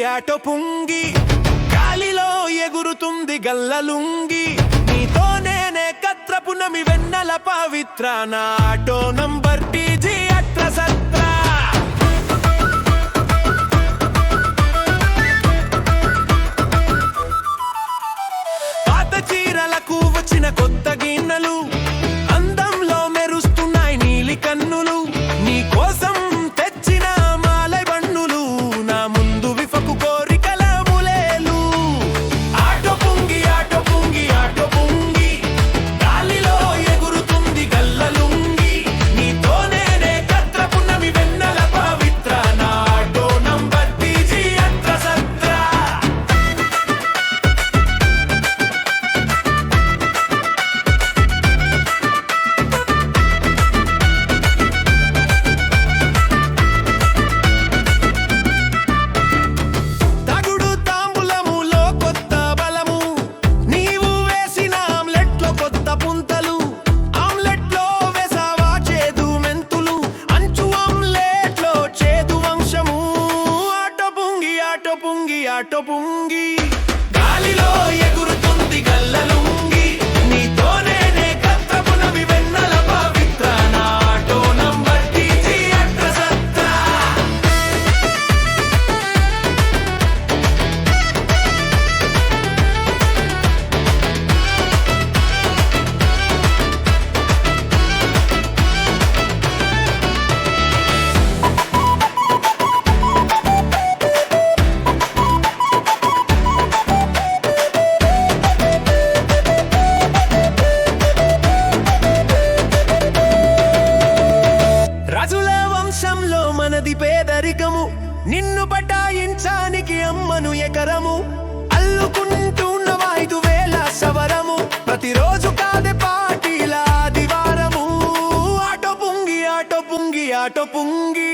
auto Pungi గాలిలో ఎగురుతుంది గల్లలుంగి నీతో నేనే కత్రపునమి వెన్నెల పవిత్ర నా ఆటో నంబర్ టీజీ అట్ర సత్ర పాత చీరలకు వచ్చిన కొత్త గిన్నెలు అందంలో మెరుస్తున్నాయి నీలి కన్నులు నీ కోసం తెచ్చిన మాలై బన్నులు నా ముందు విఫకు కోరికల ములేలు auto Pungi auto Pungi auto Pungi గాలిలో ఎగురుతుంది గల్లలుంగి నీతో నేనే కత్రపునమి వెన్నెల పవిత్ర నా ఆటో నంబర్ టీజీ అట్ర సత్ర తగుడు తాంబులములో కొత్త బలము నీవు వేసిన ఆమ్లెట్లో కొత్త పుంతలు ఆమ్లెట్లో వేసావా చేదు మెంతులు అంచు ఆమ్లెట్లో చేదు వంశము auto Pungi auto Pungi auto Pungi గాలిలో ఎగురుతుంది గల్లలుంగి నీతో నేనే కత్రపునమి వెన్నెల పవిత్ర నా ఆటో నంబర్ టీజీ అట్ర సత్ర రాజుల వంశంలో మనది పేదరికము నిన్ను బటాయించానికి అమ్మను ఎకరము అల్లుకుంటున్న 5,000 సవరము ప్రతిరోజు కాదే పార్టీల ఆదివారము auto Pungi auto Pungi auto Pungi